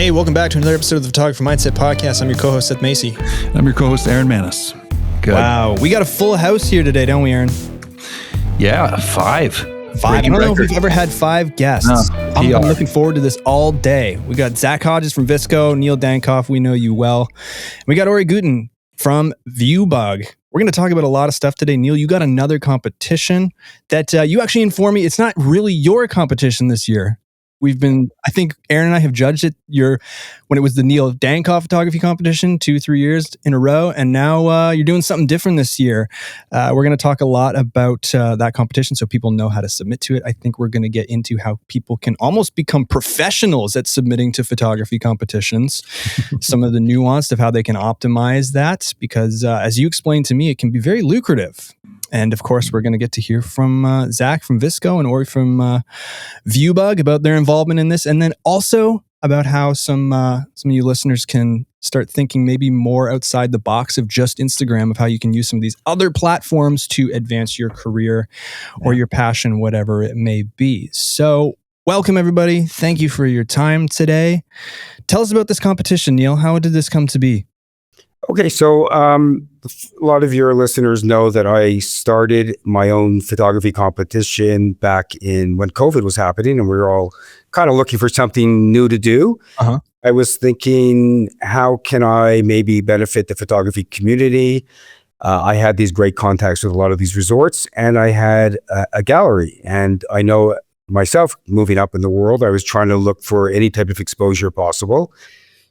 Hey, welcome back to another episode of the Photographer Mindset Podcast. I'm your co-host, Seth Macy. I'm your co-host, Aaron Manis. Good. Wow. We got a full house here today, don't we, Aaron? Yeah, five. I don't know if we've ever had 5 guests. I'm looking forward to this all day. We got Zach Hodges from VSCO, Neil Dankoff, we know you well. We got Ori Guten from VIEWBUG. We're going to talk about a lot of stuff today. Neil, you got another competition that you actually informed me it's not really your competition this year. I think Aaron and I have judged it when it was the Neil Dankoff photography competition 2-3 years in a row. And now you're doing something different this year. We're going to talk a lot about that competition so people know how to submit to it. I think we're going to get into how people can almost become professionals at submitting to photography competitions. Some of the nuance of how they can optimize that, because as you explained to me, it can be very lucrative. And of course, we're going to get to hear from Zach from VSCO and Ori from VIEWBUG about their involvement in this, and then also about how some of you listeners can start thinking maybe more outside the box of just Instagram, of how you can use some of these other platforms to advance your career or your passion, whatever it may be. So welcome, everybody. Thank you for your time today. Tell us about this competition, Neil. How did this come to be? Okay, so a lot of your listeners know that I started my own photography competition back when COVID was happening, and we were all kind of looking for something new to do. Uh-huh. I was thinking, how can I maybe benefit the photography community? I had these great contacts with a lot of these resorts, and I had a gallery. And I know myself, moving up in the world, I was trying to look for any type of exposure possible.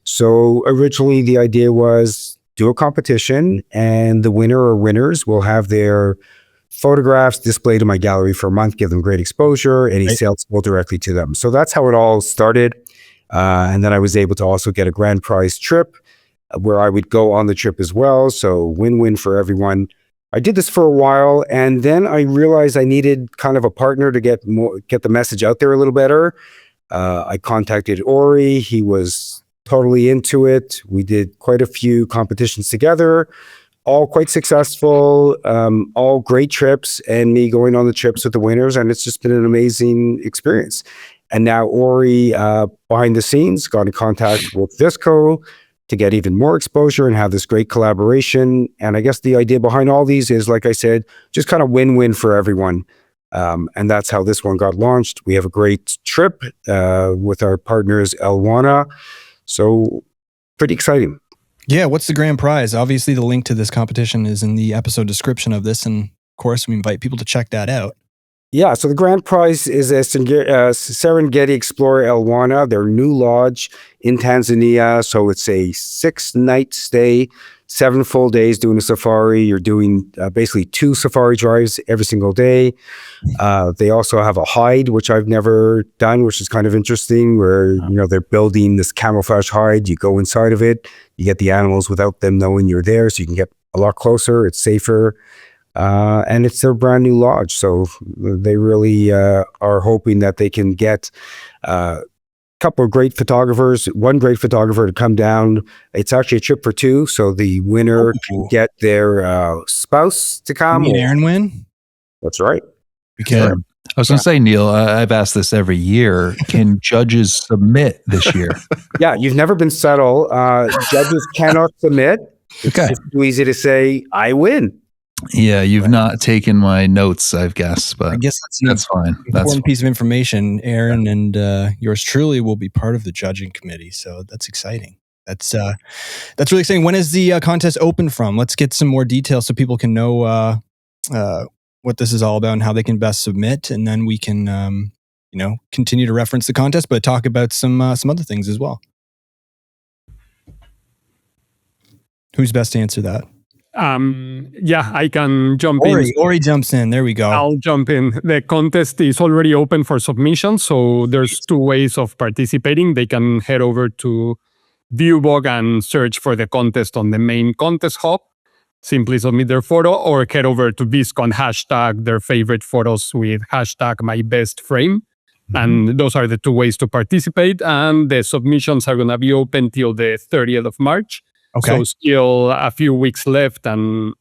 So originally the idea was do a competition, and the winner or winners will have their photographs displayed in my gallery for a month, give them great exposure, any sales go directly to them. So that's how it all started. And then I was able to also get a grand prize trip where I would go on the trip as well. So win-win for everyone. I did this for a while, and then I realized I needed kind of a partner to get the message out there a little better. I contacted Ori. He was totally into it. We did quite a few competitions together, all quite successful, all great trips, and me going on the trips with the winners. And it's just been an amazing experience. And now Ori, behind the scenes, got in contact with VSCO to get even more exposure and have this great collaboration. And I guess the idea behind all these is, like I said, just kind of win-win for everyone. And that's how this one got launched. We have a great trip with our partners, Elwana. So pretty exciting. Yeah. What's the grand prize? Obviously, the link to this competition is in the episode description of this. And of course, we invite people to check that out. Yeah. So the grand prize is a Serengeti Explorer Elwana, their new lodge in Tanzania. So it's a 6-night stay, 7 full days doing a safari. You're doing basically 2 safari drives every single day. They also have a hide, which I've never done, which is kind of interesting, where they're building this camouflage hide. You go inside of it, you get the animals without them knowing you're there, so you can get a lot closer. It's safer, and it's their brand new lodge. So they really are hoping that they can get couple of great photographers, one great photographer to come down. It's actually a trip for 2, so the winner can get their spouse to come. Can Aaron win? That's right. I was going to say, Neil, I've asked this every year. Can judges submit this year? Yeah, you've never been subtle. Judges cannot submit. Okay. It's too easy to say, I win. Yeah, you've not taken my notes, I guess, but I guess that's fine. That's piece of information. Aaron and yours truly will be part of the judging committee, so that's exciting. That's really exciting. When is the contest open from? Let's get some more details so people can know what this is all about and how they can best submit, and then we can continue to reference the contest, but talk about some other things as well. Who's best to answer that? Yeah, I can jump in. Ori jumps in. There we go. I'll jump in. The contest is already open for submission, so there's 2 ways of participating. They can head over to VIEWBUG and search for the contest on the main contest hub. Simply submit their photo, or head over to VSCO and hashtag their favorite photos with hashtag #MyBestFrame. Mm-hmm. And those are the 2 ways to participate. And the submissions are going to be open till the 30th of March. Okay. So still a few weeks left, and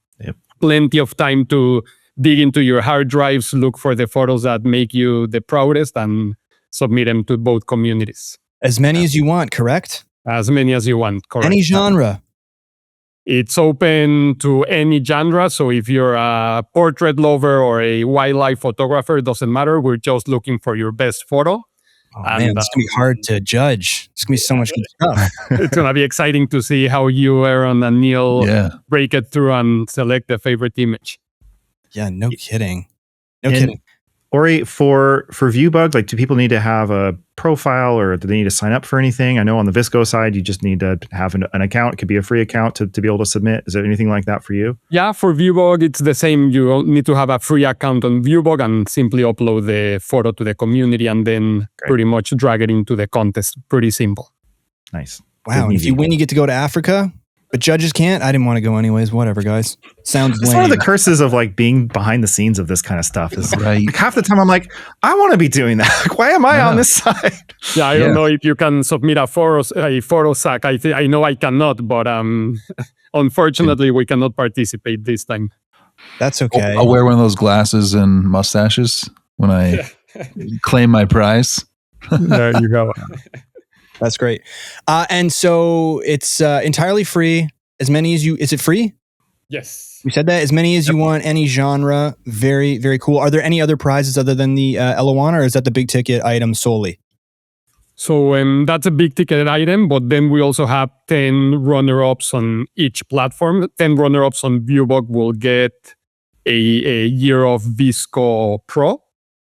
plenty of time to dig into your hard drives, look for the photos that make you the proudest, and submit them to both communities. As many as you want, correct? As many as you want, correct. Any genre. It's open to any genre. So if you're a portrait lover or a wildlife photographer, it doesn't matter. We're just looking for your best photo. Oh, man, it's going to be hard to judge. It's going to be so much good stuff. It's going to be exciting to see how you, Aaron, and Neil break it through and select the favorite image. Yeah, no kidding. No kidding. Ori, for ViewBug, like, do people need to have a profile or do they need to sign up for anything? I know on the VSCO side, you just need to have an account. It could be a free account to be able to submit. Is there anything like that for you? Yeah, for ViewBug, it's the same. You need to have a free account on ViewBug and simply upload the photo to the community and then pretty much drag it into the contest. Pretty simple. Nice. Wow. And if you win, you get to go to Africa. But judges can't. I didn't want to go anyways. Whatever, guys. Sounds lame. It's one of the curses of like being behind the scenes of this kind of stuff. Is like half the time I'm like, I want to be doing that. Like, why am I on this side? Yeah, I don't know if you can submit a photo sack. I know I cannot, but unfortunately, we cannot participate this time. That's okay. I'll wear one of those glasses and mustaches when I claim my prize. There you go. That's great. And so it's entirely free. As many as you, is it free? Yes. We said that. As many as you want, any genre. Very, very cool. Are there any other prizes other than the Elawana, or is that the big ticket item solely? So that's a big ticket item, but then we also have 10 runner-ups on each platform. 10 runner-ups on ViewBug will get a year of VSCO Pro.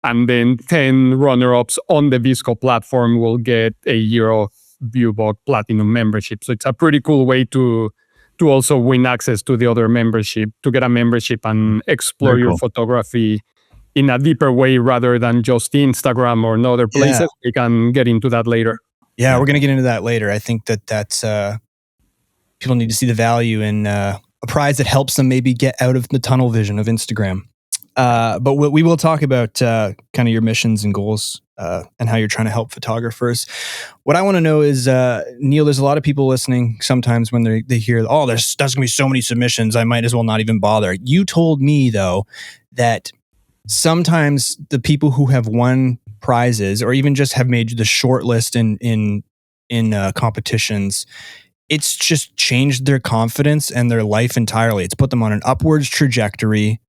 And then 10 runner-ups on the VSCO platform will get a year of ViewBug Platinum membership. So it's a pretty cool way to also win access to the other membership, to get a membership and explore your photography in a deeper way rather than just Instagram or other places. We can get into that later. Yeah, we're going to get into that later. I think that's people need to see the value in a prize that helps them maybe get out of the tunnel vision of Instagram. But we will talk about kind of your missions and goals and how you're trying to help photographers. What I want to know is, Neil, there's a lot of people listening sometimes when they hear, oh, there's going to be so many submissions, I might as well not even bother. You told me, though, that sometimes the people who have won prizes or even just have made the short list in competitions, it's just changed their confidence and their life entirely. It's put them on an upwards trajectory.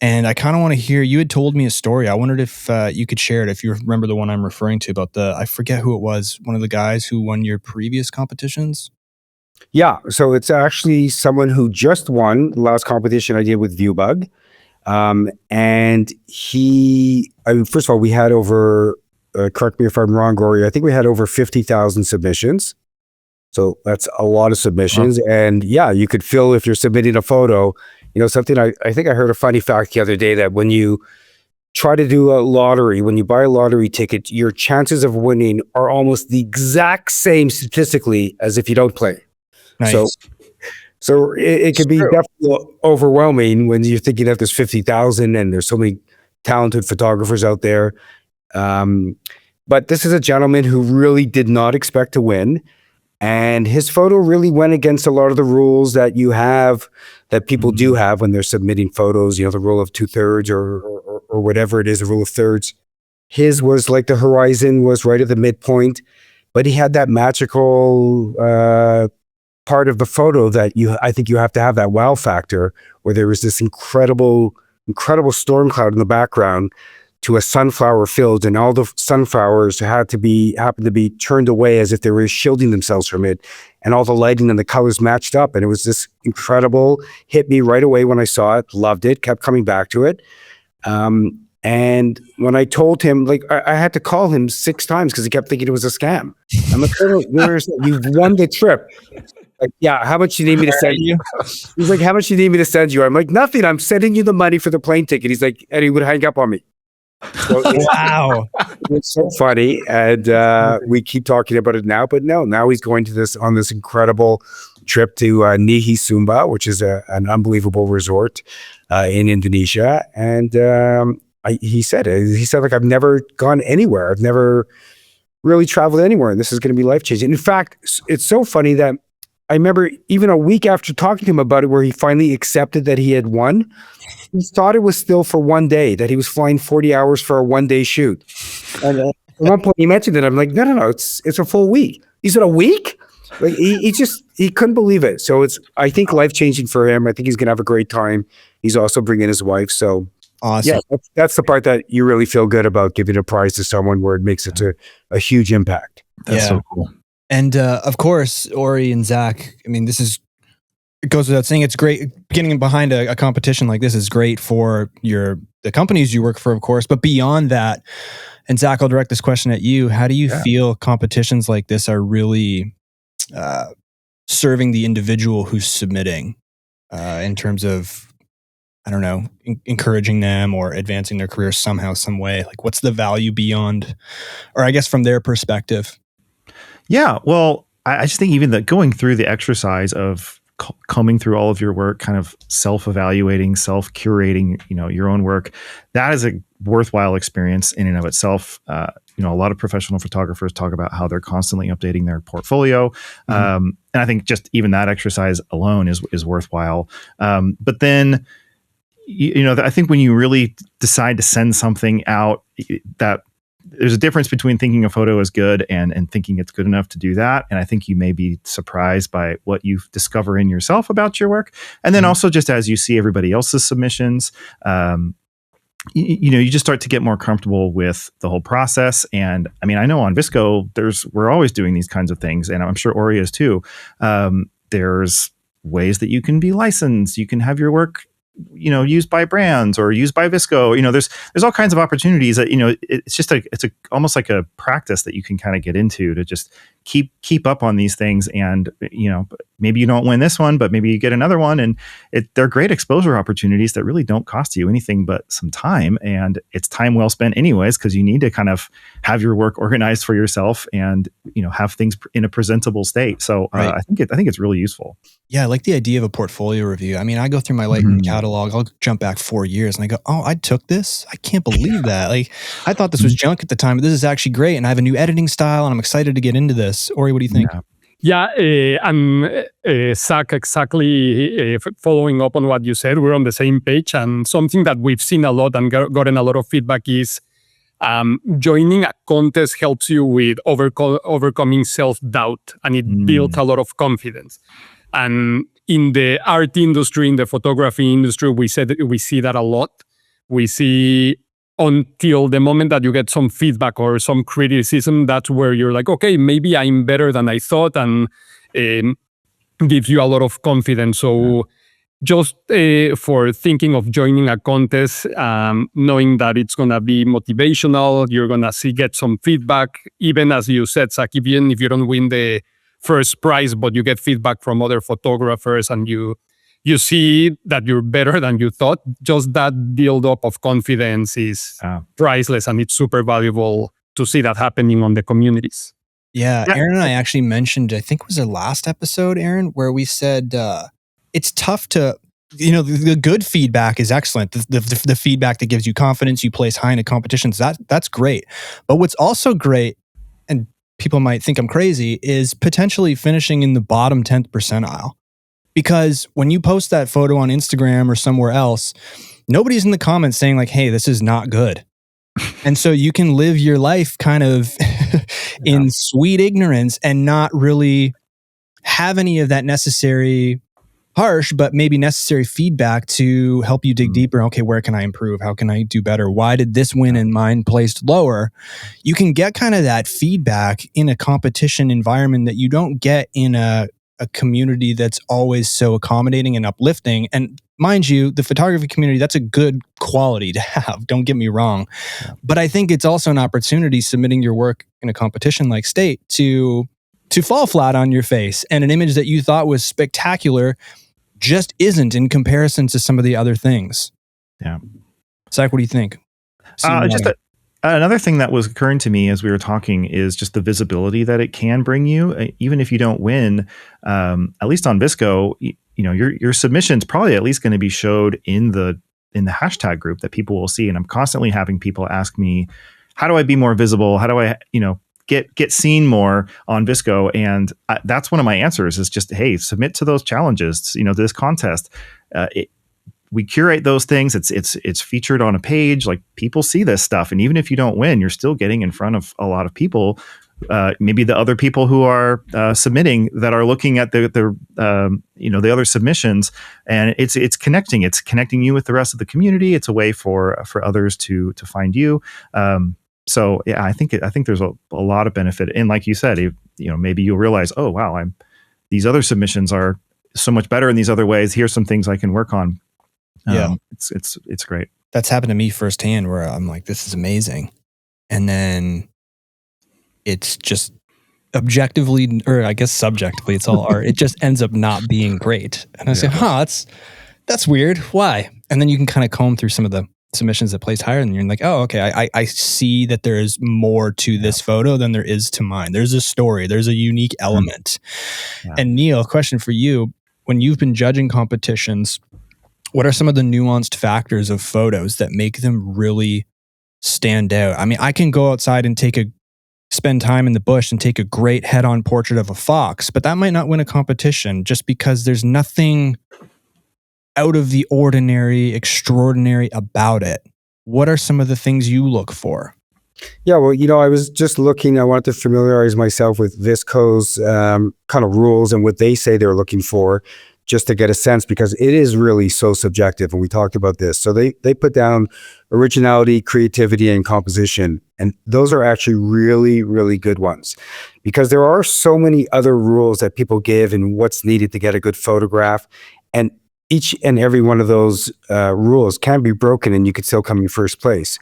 And I kind of want to hear, you had told me a story. I wondered if you could share it, if you remember the one I'm referring to about I forget who it was, one of the guys who won your previous competitions. Yeah, so it's actually someone who just won the last competition I did with ViewBug. And first of all, we had over, correct me if I'm wrong, Gory, I think we had over 50,000 submissions. So that's a lot of submissions. Wow. And yeah, you could feel if you're submitting a photo, something I think I heard a funny fact the other day that when you try to do a lottery, when you buy a lottery ticket, your chances of winning are almost the exact same statistically as if you don't play. Nice. So it can be definitely overwhelming when you're thinking that there's 50,000 and there's so many talented photographers out there. But this is a gentleman who really did not expect to win. And his photo really went against a lot of the rules that you have, that people do have when they're submitting photos, the rule of 2/3 or whatever it is, the rule of thirds. His was like the horizon was right at the midpoint, but he had that magical part of the photo that I think you have to have that wow factor, where there was this incredible storm cloud in the background to a sunflower field, and all the sunflowers happened to be turned away as if they were shielding themselves from it, and all the lighting and the colors matched up, and it was this incredible, hit me right away when I saw it, loved it, kept coming back to it. And when I told him, like, I had to call him 6 times because he kept thinking it was a scam. I'm like, you've won the trip. Like, yeah, how much do you need me to send you? He's like, how much do you need me to send you? I'm like, nothing, I'm sending you the money for the plane ticket. He's like, and he would hang up on me. So wow, it's so funny, and we keep talking about it now. But now he's going on this incredible trip to Nihi Sumba, which is an unbelievable resort in Indonesia. And he said like, I've never gone anywhere. I've never really traveled anywhere, and this is going to be life changing. In fact, it's so funny that I remember even a week after talking to him about it, where he finally accepted that he had won, he thought it was still for one day, that he was flying 40 hours for a one-day shoot. And one point he mentioned it. I'm like, no, it's a full week. He said, a week? Like he couldn't believe it. So I think life-changing for him. I think he's going to have a great time. He's also bringing his wife. So Awesome. yeah, that's the part that you really feel good about, giving a prize to someone where it makes it a huge impact. That's so cool. And of course, Ori and Zach, I mean, it goes without saying, it's great. Getting behind a competition like this is great for the companies you work for, of course, but beyond that, and Zach, I'll direct this question at you. How do you feel competitions like this are really serving the individual who's submitting in terms of, I don't know, encouraging them or advancing their career somehow, some way? Like, what's the value beyond, or I guess from their perspective? Yeah, well, I just think even that going through the exercise of combing through all of your work, kind of self-evaluating, self-curating, your own work, that is a worthwhile experience in and of itself. A lot of professional photographers talk about how they're constantly updating their portfolio. And I think just even that exercise alone is worthwhile. But then, I think when you really decide to send something out, that there's a difference between thinking a photo is good and thinking it's good enough to do that. And I think you may be surprised by what you discover in yourself about your work. And then also just as you see everybody else's submissions, you just start to get more comfortable with the whole process. And I mean, I know on VSCO, we're always doing these kinds of things, and I'm sure Ori is too. There's ways that you can be licensed. You can have your work used by brands or used by VSCO. There's all kinds of opportunities that, it's just it's almost like a practice that you can kind of get into to just keep up on these things. And, maybe you don't win this one, but maybe you get another one. And they're great exposure opportunities that really don't cost you anything but some time. And it's time well spent anyways, because you need to kind of have your work organized for yourself and, have things in a presentable state. So right. I think it's really useful. Yeah, I like the idea of a portfolio review. I mean, I go through my Lightroom catalog. I'll jump back 4 years and I go, oh, I took this? I can't believe that. Like, I thought this was junk at the time, but this is actually great. And I have a new editing style and I'm excited to get into this. Ori, what do you think? Yeah, and Zach, exactly following up on what you said, we're on the same page. And something that we've seen a lot and gotten a lot of feedback is joining a contest helps you with overcoming self-doubt, and it builds a lot of confidence. And in the art industry, in the photography industry, we see that a lot. We see until the moment that you get some feedback or some criticism, that's where you're like, okay, maybe I'm better than I thought, and gives you a lot of confidence. So just for thinking of joining a contest, knowing that it's going to be motivational, you're going to get some feedback, even as you said, Zach, even if you don't win the first prize, but you get feedback from other photographers and you see that you're better than you thought, just that build up of confidence is priceless, and it's super valuable to see that happening on the communities. Yeah, Aaron and I actually mentioned, I think it was our last episode, Aaron, where we said it's tough to, the good feedback is excellent. The feedback that gives you confidence, you place high in a competitions, that's great. But what's also great, and people might think I'm crazy, is potentially finishing in the bottom 10th percentile. Because when you post that photo on Instagram or somewhere else, nobody's in the comments saying like, hey, this is not good. And so you can live your life kind of in sweet ignorance and not really have any of that necessary, harsh, but maybe necessary feedback to help you dig deeper. Okay, where can I improve? How can I do better? Why did this win and mine placed lower? You can get kind of that feedback in a competition environment that you don't get in a community that's always so accommodating and uplifting. And mind you, the photography community, that's a good quality to have. Don't get me wrong. But I think it's also an opportunity, submitting your work in a competition like State, to fall flat on your face. And an image that you thought was spectacular just isn't in comparison to some of the other things. Yeah. Zach, what do you think? Another thing that was occurring to me as we were talking is just the visibility that it can bring you. Even if you don't win, at least on VSCO, your submission's probably at least going to be showed in the hashtag group that people will see. And I'm constantly having people ask me, how do I be more visible? How do I, get seen more on VSCO? And that's one of my answers is just, hey, submit to those challenges, this contest. we curate those things. It's featured on a page. Like, people see this stuff, and even if you don't win, you're still getting in front of a lot of people. Maybe the other people who are submitting that are looking at the other submissions, and it's connecting. It's connecting you with the rest of the community. It's a way for others to find you. So yeah, I think there's a lot of benefit. And like you said, maybe you'll realize, oh wow, these other submissions are so much better in these other ways. Here's some things I can work on. It's great. That's happened to me firsthand, where I'm like, this is amazing, and then it's just objectively, or I guess subjectively, it's all art. It just ends up not being great. And I say, that's weird. Why? And then you can kind of comb through some of the submissions that placed higher, and you're like, oh, okay, I see that there is more to this photo than there is to mine. There's a story. There's a unique element. Yeah. And Neil, question for you. When you've been judging competitions, what are some of the nuanced factors of photos that make them really stand out? I mean, I can go outside and spend time in the bush and take a great head-on portrait of a fox, but that might not win a competition just because there's nothing out of the ordinary, extraordinary about it. What are some of the things you look for? Yeah, well, I was just looking, I wanted to familiarize myself with VSCO's kind of rules and what they say they're looking for, just to get a sense, because it is really so subjective, and we talked about this. So they put down originality, creativity, and composition, and those are actually really, really good ones, because there are so many other rules that people give and what's needed to get a good photograph, and each and every one of those rules can be broken and you could still come in first place,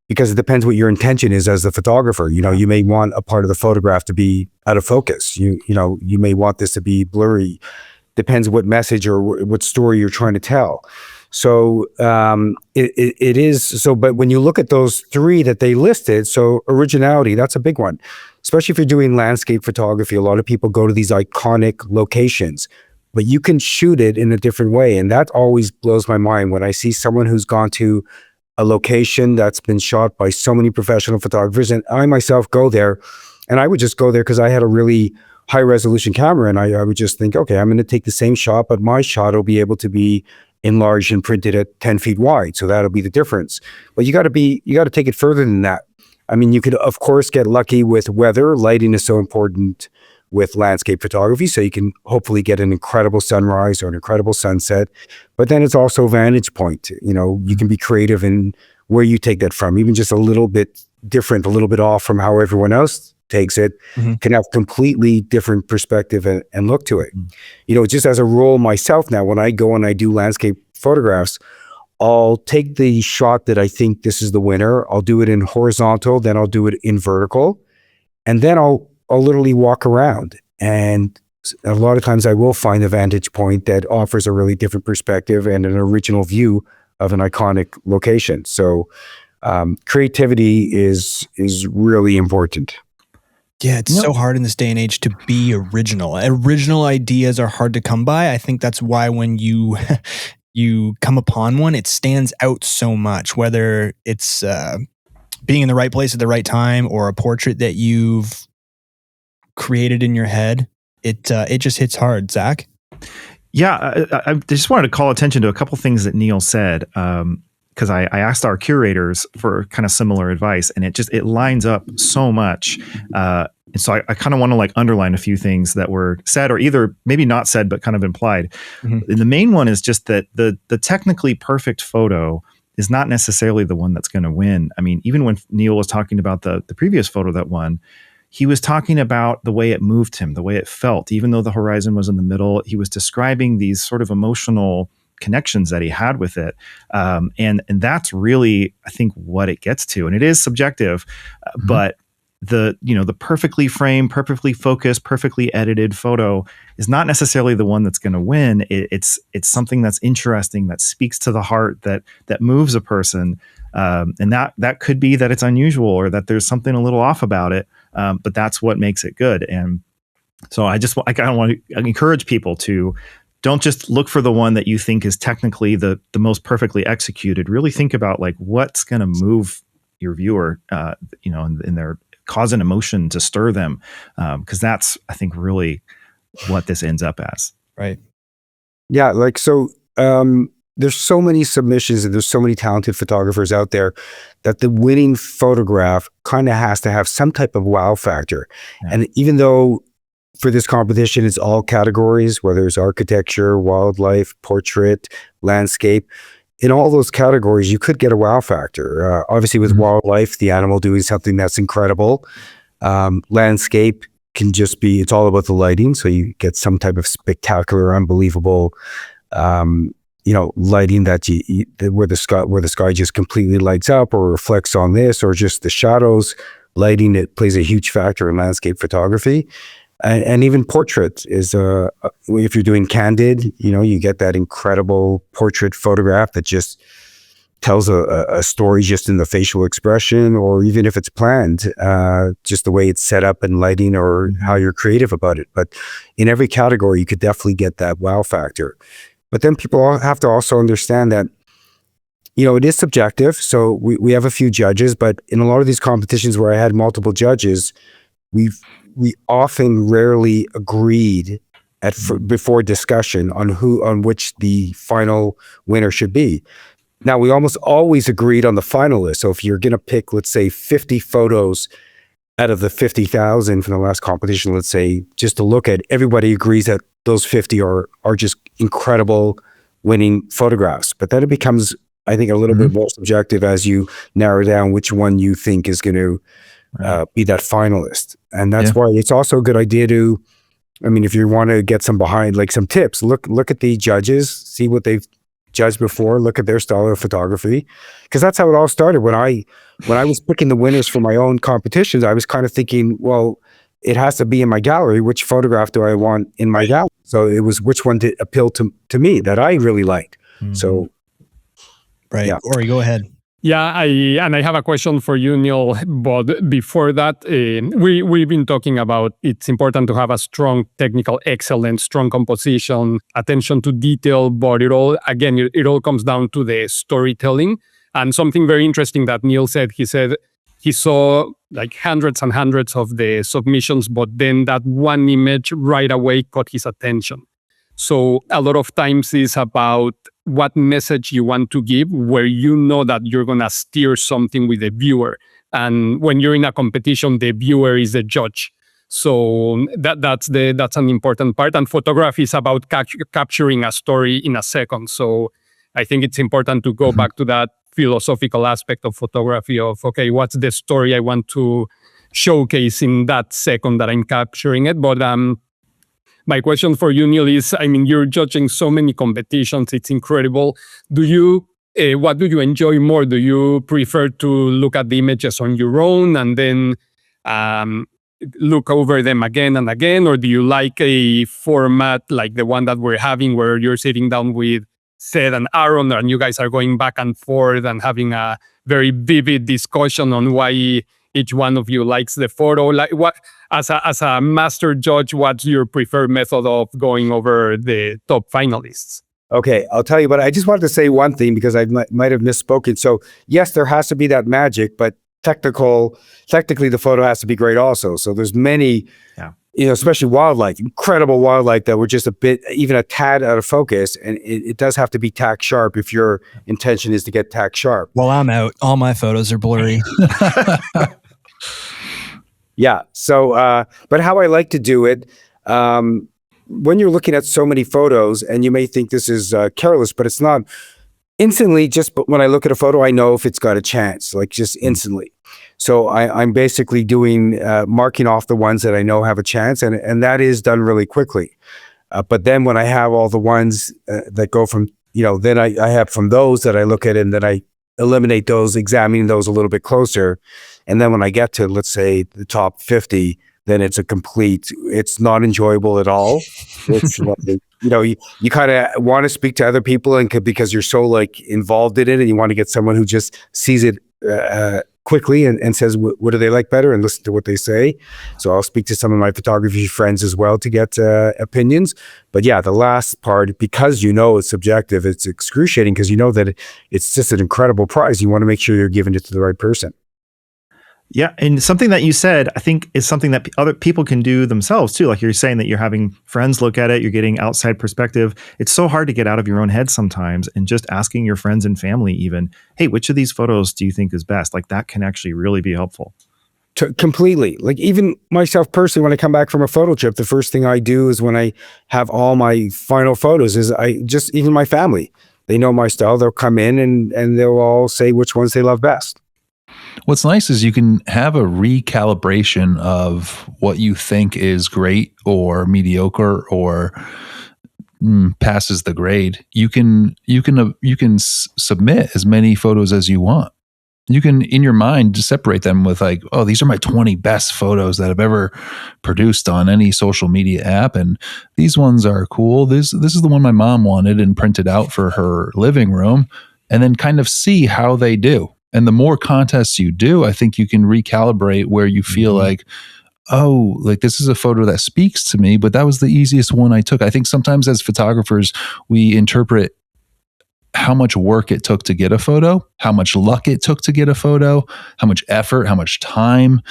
because it depends what your intention is as the photographer. You may want a part of the photograph to be out of focus. You may want this to be blurry. Depends what message or what story you're trying to tell. So it is so. But when you look at those three that they listed, so originality, that's a big one, especially if you're doing landscape photography. A lot of people go to these iconic locations, but you can shoot it in a different way. And that always blows my mind when I see someone who's gone to a location that's been shot by so many professional photographers. And I myself go there, and I would just go there because I had a really high resolution camera. And I would just think, okay, I'm going to take the same shot, but my shot will be able to be enlarged and printed at 10 feet wide. So that'll be the difference. But you got to take it further than that. I mean, you could, of course, get lucky with weather. Lighting is so important with landscape photography. So you can hopefully get an incredible sunrise or an incredible sunset. But then it's also vantage point. You can be creative in where you take that from, even just a little bit different, a little bit off from how everyone else takes it, can have completely different perspective and look to it. Just as a rule myself now, when I go and I do landscape photographs, I'll take the shot that I think this is the winner. I'll do it in horizontal, then I'll do it in vertical, and then I'll literally walk around. And a lot of times I will find a vantage point that offers a really different perspective and an original view of an iconic location. So creativity is really important. Yeah, it's so hard in this day and age to be original. Original ideas are hard to come by. I think that's why when you come upon one, it stands out so much, whether it's being in the right place at the right time or a portrait that you've created in your head. It just hits hard. Zach? Yeah, I just wanted to call attention to a couple things that Neil said, because I asked our curators for kind of similar advice, and it lines up so much. And so I kind of want to underline a few things that were said, or either maybe not said, but kind of implied. And the main one is just that the technically perfect photo is not necessarily the one that's going to win. I mean, even when Neil was talking about the previous photo that won, he was talking about the way it moved him, the way it felt. Even though the horizon was in the middle, he was describing these sort of emotional connections that he had with it. And that's really, I think, what it gets to. And it is subjective, but the perfectly framed, perfectly focused, perfectly edited photo is not necessarily the one that's going to win. It's something that's interesting, that speaks to the heart, that moves a person. And that could be that it's unusual or that there's something a little off about it. But that's what makes it good. And so I kind of want to encourage people to don't just look for the one that you think is technically the most perfectly executed. Really think about what's going to move your viewer, in their cause an emotion to stir them. Because that's, I think, really what this ends up as. Right. Yeah. there's so many submissions and there's so many talented photographers out there that the winning photograph kind of has to have some type of wow factor. Yeah. And even though for this competition, it's all categories, whether it's architecture, wildlife, portrait, landscape, in all those categories, you could get a wow factor. Obviously with wildlife, the animal doing something that's incredible. Landscape can just be, it's all about the lighting. So you get some type of spectacular, unbelievable, lighting that where the sky just completely lights up or reflects on this, or just the shadows, lighting, it plays a huge factor in landscape photography. And even portrait is, if you're doing candid, you get that incredible portrait photograph that just tells a story just in the facial expression, or even if it's planned, just the way it's set up and lighting, or how you're creative about it. But in every category, you could definitely get that wow factor. But then people have to also understand that, it is subjective. So we have a few judges, but in a lot of these competitions where I had multiple judges, we often rarely agreed before discussion on which the final winner should be. Now, we almost always agreed on the finalists. So if you're going to pick, let's say, 50 photos out of the 50,000 from the last competition, let's say, just to look at, everybody agrees that those 50 are just incredible winning photographs. But then it becomes, I think, a little bit more subjective as you narrow down which one you think is going to be that finalist. And that's why it's also a good idea to, if you want to get some tips, look at the judges, see what they've judged before, look at their style of photography. Because that's how it all started. When I was picking the winners for my own competitions, I was kind of thinking, well, it has to be in my gallery. Which photograph do I want in my gallery? So it was which one did appeal to me that I really liked. So, Ori, go ahead. Yeah, I have a question for you, Neil. But before that, we've been talking about it's important to have a strong technical excellence, strong composition, attention to detail. But it all comes down to the storytelling. And something very interesting that Neil said. He said he saw like hundreds and hundreds of the submissions, but then that one image right away caught his attention. So a lot of times it's about what message you want to give, where that you're going to steer something with the viewer. And when you're in a competition, the viewer is the judge. So that's an important part. And photography is about capturing a story in a second. So I think it's important to go back to that philosophical aspect of photography of, okay, what's the story I want to showcase in that second that I'm capturing it? But my question for you, Neil, is, you're judging so many competitions. It's incredible. What do you enjoy more? Do you prefer to look at the images on your own and then look over them again and again? Or do you like a format like the one that we're having where you're sitting down with Seth and Aaron and you guys are going back and forth and having a very vivid discussion on why each one of you likes the photo? Like, what, as a master judge, what's your preferred method of going over the top finalists? Okay, I'll tell you, but I just wanted to say one thing because I might have misspoken. So yes, there has to be that magic, but technically the photo has to be great also. So there's many, especially wildlife, incredible wildlife that were just even a tad out of focus. And it does have to be tack sharp if your intention is to get tack sharp. Well, I'm out. All my photos are blurry. Yeah. So, but how I like to do it, when you're looking at so many photos, and you may think this is careless, but it's not. Instantly, just when I look at a photo, I know if it's got a chance, like just instantly. So I'm basically doing marking off the ones that I know have a chance, and that is done really quickly. But then when I have all the ones that go from, then I have from those that I look at, and then I eliminate those, examining those a little bit closer. And then when I get to, let's say, the top 50, then it's not enjoyable at all. It's you kind of want to speak to other people, and because you're so involved in it, and you want to get someone who just sees it quickly and says, what do they like better, and listen to what they say. So I'll speak to some of my photography friends as well to get opinions. But yeah, the last part, because it's subjective, it's excruciating because that it's just an incredible prize. You want to make sure you're giving it to the right person. Yeah, and something that you said, I think, is something that other people can do themselves too. Like you're saying that you're having friends look at it, you're getting outside perspective. It's so hard to get out of your own head sometimes, and just asking your friends and family even, hey, which of these photos do you think is best? Like that can actually really be helpful. Completely. Like even myself personally, when I come back from a photo trip, the first thing I do is when I have all my final photos is even my family, they know my style. They'll come in and they'll all say which ones they love best. What's nice is you can have a recalibration of what you think is great or mediocre or passes the grade. You can submit as many photos as you want. You can, in your mind, just separate them with like, oh, these are my 20 best photos that I've ever produced on any social media app, and these ones are cool. This is the one my mom wanted and printed out for her living room, and then kind of see how they do. And the more contests you do, I think you can recalibrate where you feel like, oh, like this is a photo that speaks to me, but that was the easiest one I took. I think sometimes as photographers, we interpret how much work it took to get a photo, how much luck it took to get a photo, how much effort, how much time,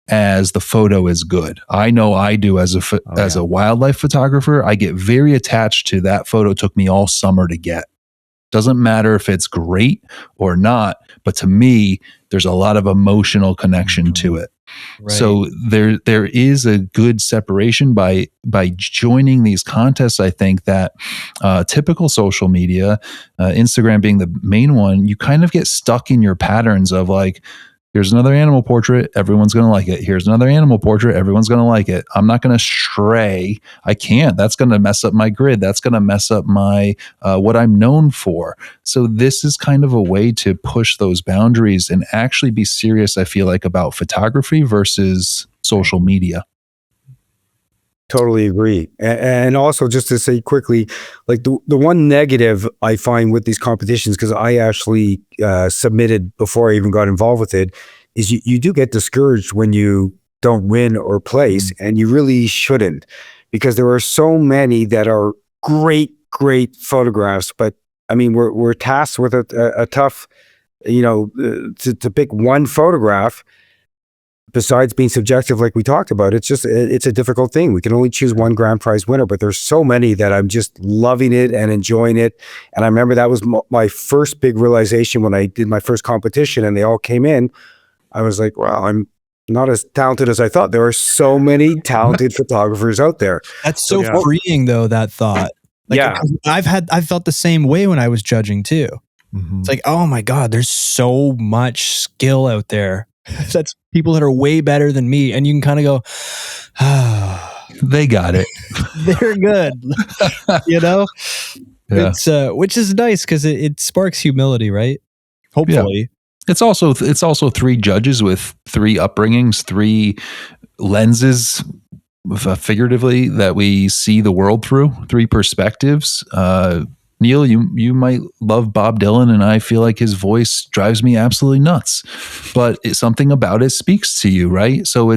as the photo is good. I know I do as a wildlife photographer. I get very attached to that photo took me all summer to get. Doesn't matter if it's great or not, but to me, there's a lot of emotional connection to it. Right. So there is a good separation by joining these contests. I think that typical social media, Instagram being the main one, you kind of get stuck in your patterns of like, here's another animal portrait, everyone's going to like it. Here's another animal portrait, everyone's going to like it. I'm not going to stray. I can't. That's going to mess up my grid. That's going to mess up my what I'm known for. So this is kind of a way to push those boundaries and actually be serious, I feel like, about photography versus social media. Totally agree. And also, just to say quickly, like the one negative I find with these competitions, because I actually submitted before I even got involved with it, is you do get discouraged when you don't win or place, and you really shouldn't, because there are so many that are great photographs. But I mean, we're tasked with a tough, to pick one photograph. Besides being subjective, like we talked about, it's a difficult thing. We can only choose one grand prize winner, but there's so many that I'm just loving it and enjoying it. And I remember that was my first big realization when I did my first competition and they all came in. I was like, wow, I'm not as talented as I thought. There are so many talented photographers out there. That's so freeing though, that thought. Like, yeah. I felt the same way when I was judging too. Mm-hmm. It's like, oh my God, there's so much skill out there. That's people that are way better than me, and you can kind of go, they got it. They're good. Yeah. It's which is nice because it sparks humility, right? Hopefully. Yeah. It's also three judges with three upbringings, three lenses, figuratively, that we see the world through, three perspectives. Neil, you might love Bob Dylan, and I feel like his voice drives me absolutely nuts. But something about it speaks to you, right? So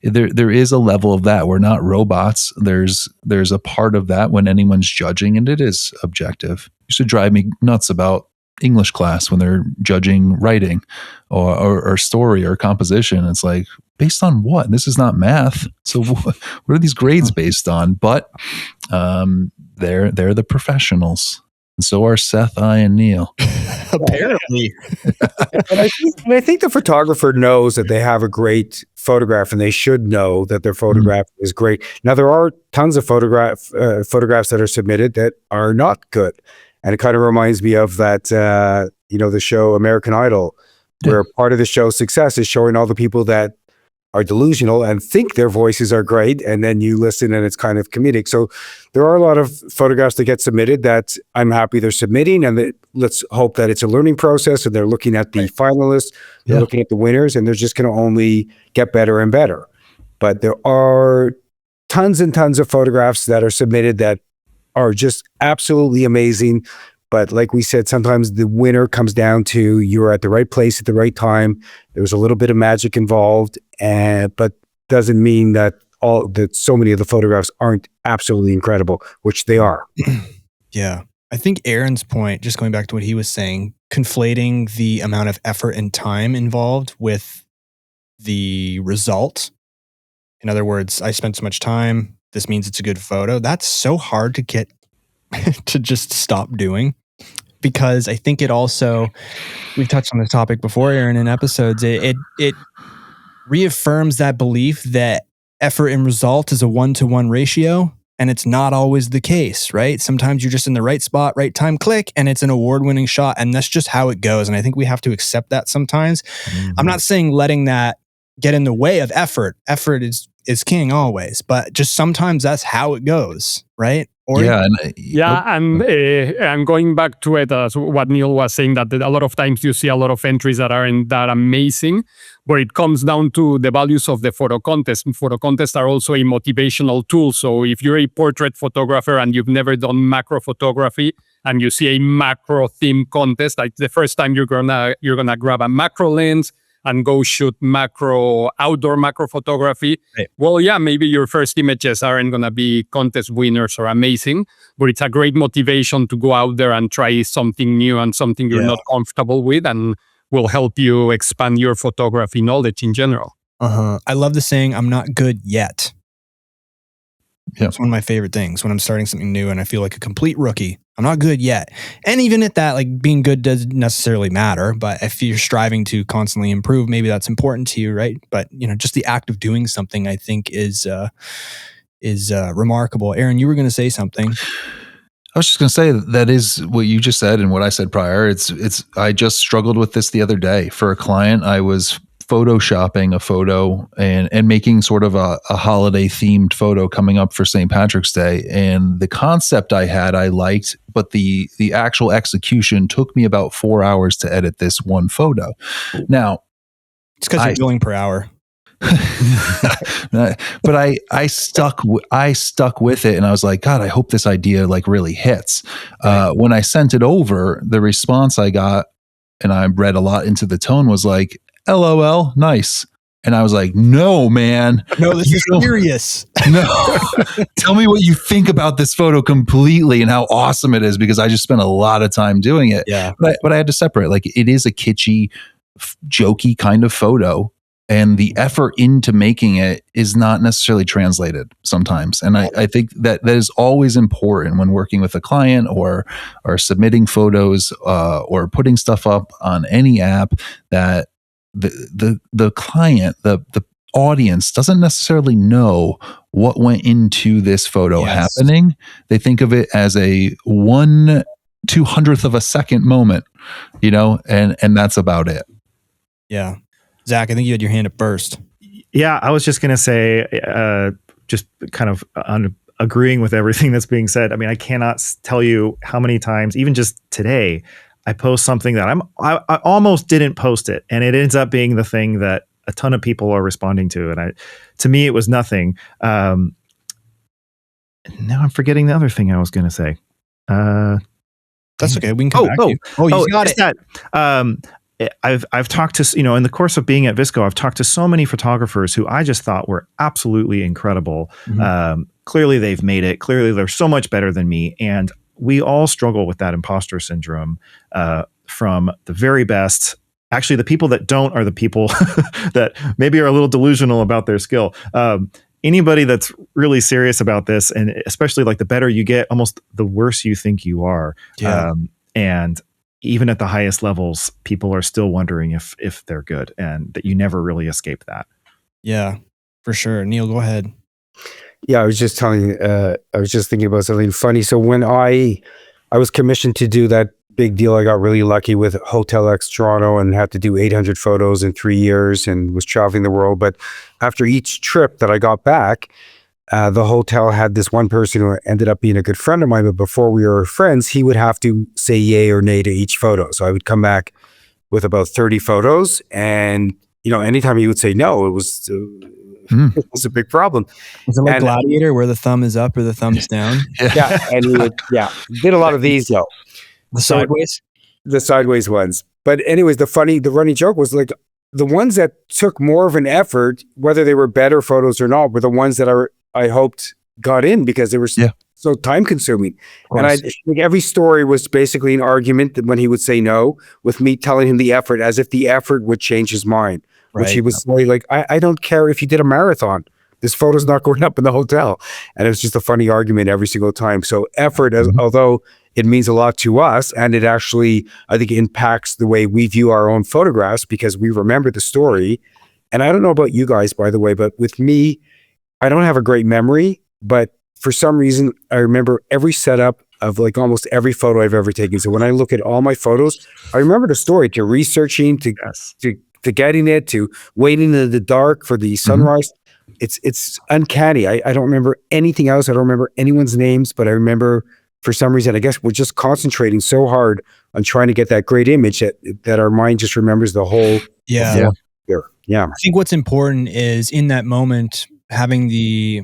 there is a level of that. We're not robots. There's a part of that when anyone's judging, and it is objective. It used to drive me nuts about English class when they're judging writing or story or composition. It's like, based on what? This is not math. So what are these grades based on? But they're the professionals, and so are Seth, I, and Neil. Apparently. And I think the photographer knows that they have a great photograph, and they should know that their photograph is great. Now, there are tons of photographs that are submitted that are not good. And it kind of reminds me of that, the show American Idol, where part of the show's success is showing all the people that are delusional and think their voices are great, and then you listen and it's kind of comedic. So there are a lot of photographs that get submitted that I'm happy they're submitting, and let's hope that it's a learning process, and they're looking at the finalists, they're looking at the winners, and they're just going to only get better and better. But there are tons and tons of photographs that are submitted that are just absolutely amazing. But like we said, sometimes the winner comes down to you're at the right place at the right time. There was a little bit of magic involved, but doesn't mean that so many of the photographs aren't absolutely incredible, which they are. Yeah. I think Aaron's point, just going back to what he was saying, conflating the amount of effort and time involved with the result. In other words, I spent so much time, this means it's a good photo. That's so hard to get to just stop doing, because I think it also, we've touched on this topic before, Aaron, in episodes, it reaffirms that belief that effort and result is a 1-to-1 ratio. And it's not always the case, right? Sometimes you're just in the right spot, right time, click, and it's an award-winning shot. And that's just how it goes. And I think we have to accept that sometimes. I'm not saying letting that get in the way of effort. Effort is king always, but just sometimes that's how it goes, right? Or and going back to it, as what Neil was saying, that a lot of times you see a lot of entries that aren't that amazing, but it comes down to the values of the photo contest. Photo contests are also a motivational tool. So if you're a portrait photographer and you've never done macro photography, and you see a macro theme contest, like the first time you're gonna grab a macro lens and go shoot outdoor macro photography. Right. Well, yeah, maybe your first images aren't going to be contest winners or amazing, but it's a great motivation to go out there and try something new and something you're not comfortable with, and will help you expand your photography knowledge in general. I love the saying, I'm not good yet. Yeah. It's one of my favorite things when I'm starting something new and I feel like a complete rookie. I'm not good yet. And even at that, like, being good doesn't necessarily matter, but if you're striving to constantly improve, maybe that's important to you, right? But just the act of doing something, I think, is remarkable. Aaron, you were going to say something. I was just going to say that is what you just said and what I said prior. I just struggled with this the other day for a client. I was photoshopping a photo and making sort of a holiday themed photo coming up for St. Patrick's Day. And the concept I liked, but the actual execution took me about 4 hours to edit this one photo. Now, it's because you're billing per hour. But I stuck with it, and I was like, God, I hope this idea like really hits. When I sent it over, the response I got, and I read a lot into the tone, was like, LOL, nice. And I was like, no, man. No, this is serious. No. Tell me what you think about this photo completely and how awesome it is, because I just spent a lot of time doing it. Yeah. But I had to separate. Like, it is a kitschy, jokey kind of photo, and the effort into making it is not necessarily translated sometimes. And I think that is always important when working with a client or submitting photos or putting stuff up on any app, that the client, the audience doesn't necessarily know what went into this photo happening. They think of it as a 1/200th of a second moment, and that's about it. Yeah. Zach, I think you had your hand up first. Yeah, I was just going to say, just kind of agreeing with everything that's being said. I mean, I cannot tell you how many times, even just today, I post something that I almost didn't post it, and it ends up being the thing that a ton of people are responding to. And to me, it was nothing. Now I'm forgetting the other thing I was going to say. That's okay. We can come back to you. Oh, you got it. I've talked to, in the course of being at VSCO, I've talked to so many photographers who I just thought were absolutely incredible. Mm-hmm. Clearly they've made it. Clearly they're so much better than me. And we all struggle with that imposter syndrome from the very best. Actually, the people that don't are the people that maybe are a little delusional about their skill. Anybody that's really serious about this, and especially like the better you get, almost the worse you think you are. Yeah. And even at the highest levels, people are still wondering if they're good, and that you never really escape that. Yeah, for sure. Neil, go ahead. Yeah, I was just thinking about something funny. So when I was commissioned to do that big deal, I got really lucky with Hotel X Toronto and had to do 800 photos in 3 years and was traveling the world. But after each trip that I got back, the hotel had this one person who ended up being a good friend of mine. But before we were friends, he would have to say yay or nay to each photo. So I would come back with about 30 photos. And, anytime he would say no, it was a big problem. Is it like Gladiator, where the thumb is up or the thumb's down? Yeah. And he did a lot of these, though. The sideways? The sideways ones. But anyways, the running joke was like, the ones that took more of an effort, whether they were better photos or not, were the ones that I hoped got in, because they were so time consuming. And I think every story was basically an argument that when he would say no, with me telling him the effort as if the effort would change his mind. which he Right. was like, I don't care if you did a marathon. This photo's not going up in the hotel. And it's just a funny argument every single time. So effort, although it means a lot to us, and it actually, I think, impacts the way we view our own photographs because we remember the story. And I don't know about you guys, by the way, but with me, I don't have a great memory, but for some reason, I remember every setup of like almost every photo I've ever taken. So when I look at all my photos, I remember the story, to researching, to getting it, to waiting in the dark for the sunrise. It's uncanny. I don't remember anything else. I don't remember anyone's names, but I remember for some reason, I guess we're just concentrating so hard on trying to get that great image that our mind just remembers the whole. Yeah. Yeah. I think what's important is in that moment, having the,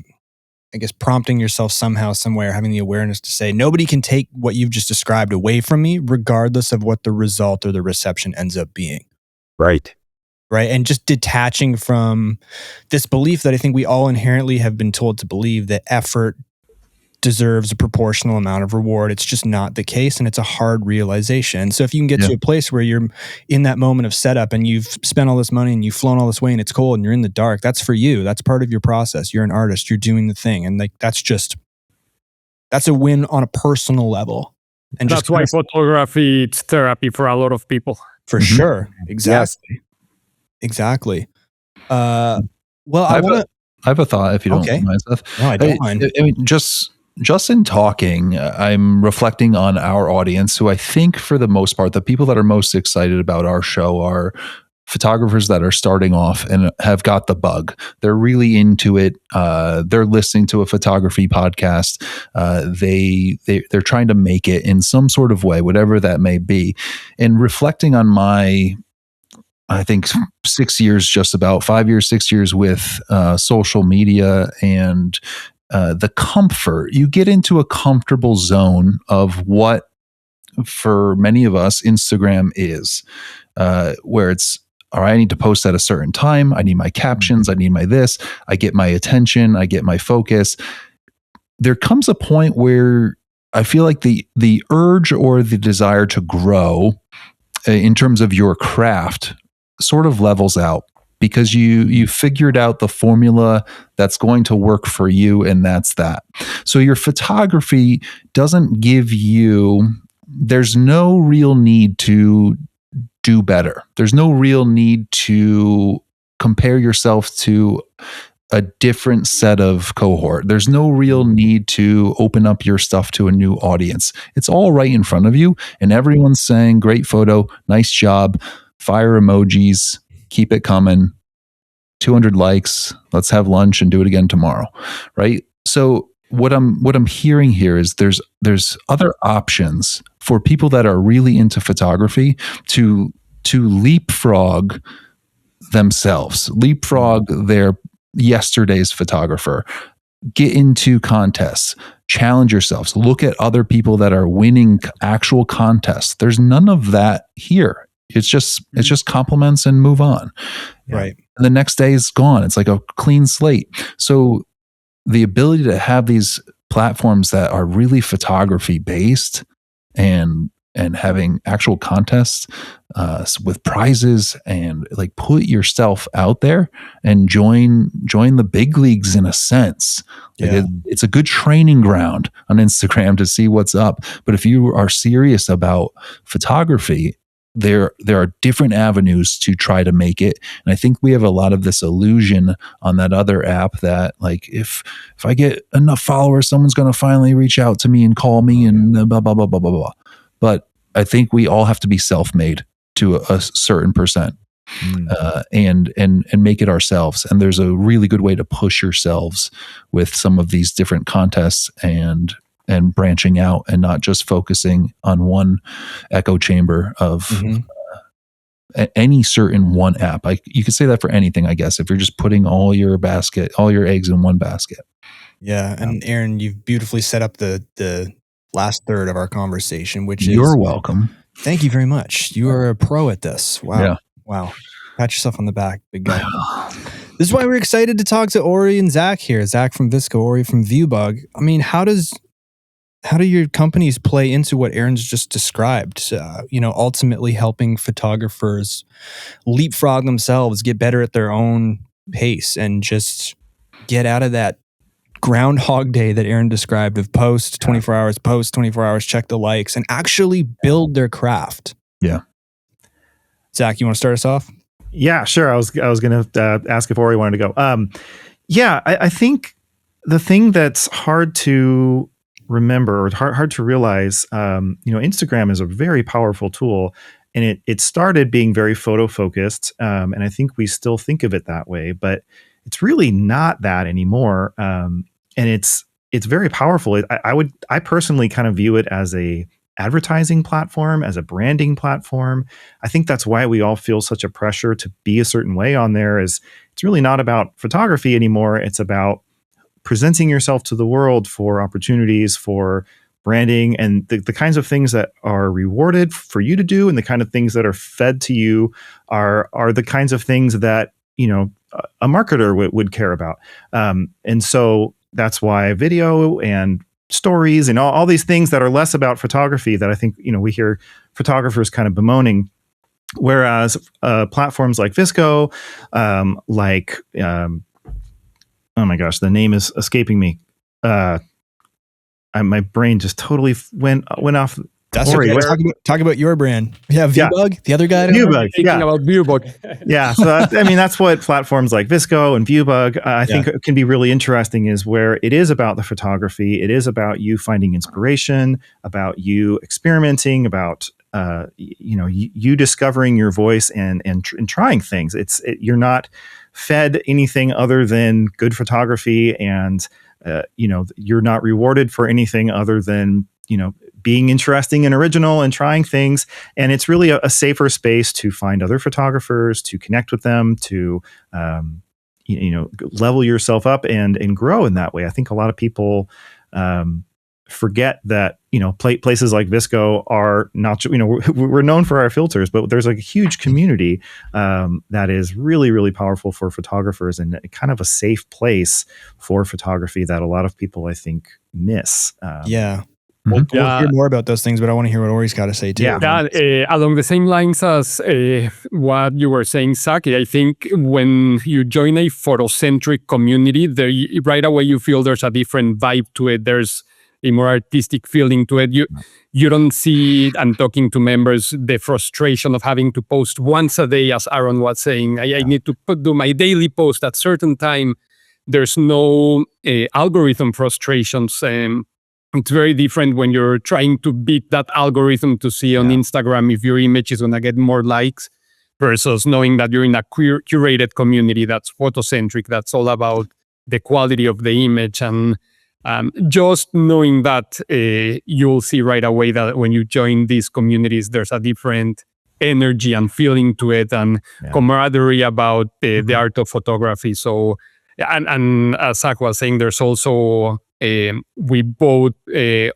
I guess, prompting yourself somehow, somewhere, having the awareness to say, nobody can take what you've just described away from me, regardless of what the result or the reception ends up being. Right. Right. And just detaching from this belief that I think we all inherently have been told to believe, that effort deserves a proportional amount of reward. It's just not the case. And it's a hard realization. So if you can get to a place where you're in that moment of setup and you've spent all this money and you've flown all this way and it's cold and you're in the dark, that's for you. That's part of your process. You're an artist. You're doing the thing. And like, that's a win on a personal level. And that's why photography, it's therapy for a lot of people. For sure. Exactly. Yes. Exactly. Well, I have a thought, if you don't mind, Seth. No, I don't mind. I mean, just in talking, I'm reflecting on our audience, who I think for the most part, the people that are most excited about our show are photographers that are starting off and have got the bug. They're really into it. They're listening to a photography podcast. They're trying to make it in some sort of way, whatever that may be. And reflecting on my, I think 6 years, just about 5 years, 6 years with social media and the comfort, you get into a comfortable zone of what, for many of us, Instagram is, where it's, all right, I need to post at a certain time. I need my captions. I need my this. I get my attention. I get my focus. There comes a point where I feel like the urge or the desire to grow in terms of your craft sort of levels out, because you figured out the formula that's going to work for you, and that's that. So your photography doesn't give you, there's no real need to do better. There's no real need to compare yourself to a different set of cohort. There's no real need to open up your stuff to a new audience. It's all right in front of you, and everyone's saying, great photo, nice job, fire emojis, keep it coming, 200 likes, let's have lunch and do it again tomorrow, right? So what I'm hearing here is there's other options for people that are really into photography to leapfrog themselves, leapfrog their yesterday's photographer, get into contests, challenge yourselves, look at other people that are winning actual contests. There's none of that here. It's just compliments and move on. Right. And the next day is gone. It's like a clean slate. So the ability to have these platforms that are really photography based and having actual contests with prizes, and like put yourself out there and join the big leagues in a sense. Like it's a good training ground on Instagram to see what's up. But if you are serious about photography, there are different avenues to try to make it. And I think we have a lot of this illusion on that other app that, like, if I get enough followers, someone's going to finally reach out to me and call me and blah, blah, blah, blah, blah, blah. But I think we all have to be self-made to a certain percent, and make it ourselves. And there's a really good way to push yourselves with some of these different contests and branching out, and not just focusing on one echo chamber of any certain one app. You could say that for anything, I guess, if you're just putting all your eggs in one basket. Yeah. And Aaron, you've beautifully set up the last third of our conversation, which is, you're welcome. Thank you very much. You are a pro at this. Wow. Yeah. Wow. Pat yourself on the back, big guy. This is why we're excited to talk to Ori and Zach here. Zach from VSCO, Ori from VIEWBUG. I mean, how does how do your companies play into what Aaron's just described? Ultimately helping photographers leapfrog themselves, get better at their own pace, and just get out of that Groundhog Day that Aaron described of post 24 hours, check the likes, and actually build their craft. Yeah. Zach, you want to start us off? Yeah, sure. I was going to ask if Ori wanted to go. I think the thing that's hard to remember or hard to realize, Instagram is a very powerful tool, and it started being very photo focused, and I think we still think of it that way, but it's really not that anymore. And it's very powerful. I personally kind of view it as a advertising platform, as a branding platform. I think that's why we all feel such a pressure to be a certain way on there. Is it's really not about photography anymore. It's about presenting yourself to the world for opportunities, for branding, and the kinds of things that are rewarded for you to do, and the kind of things that are fed to you are the kinds of things that a marketer would care about. And so that's why video and stories and all these things that are less about photography that I think, we hear photographers kind of bemoaning. Whereas platforms like VSCO, oh my gosh, the name is escaping me. My brain just totally went off. That's okay. Talk about your brand. Yeah, VIEWBUG, the other guy. VIEWBUG. Thinking about VIEWBUG. Yeah. So that's what platforms like VSCO and VIEWBUG, I think can be really interesting, is where it is about the photography. It is about you finding inspiration, about you experimenting, about you discovering your voice and trying things. You're not fed anything other than good photography, and you're not rewarded for anything other than being interesting and original and trying things. And it's really a safer space to find other photographers, to connect with them, to level yourself up and grow in that way. I think a lot of people forget that places like VSCO are not, we're known for our filters, but there's a huge community that is really, really powerful for photographers, and kind of a safe place for photography that a lot of people, I think, miss. We'll hear more about those things, but I want to hear what Ori's got to say too. Yeah, along the same lines as what you were saying, Zach, I think when you join a photocentric community, right away you feel there's a different vibe to it. There's a more artistic feeling to it. You don't see, and talking to members, the frustration of having to post once a day, as Aaron was saying. I need to do my daily post at certain time. There's no algorithm frustrations. It's very different when you're trying to beat that algorithm to see on Instagram if your image is going to get more likes, versus knowing that you're in a curated community that's photocentric, that's all about the quality of the image. And just knowing that, you'll see right away that when you join these communities, there's a different energy and feeling to it, and camaraderie about the art of photography. So, and as Zach was saying, there's also we both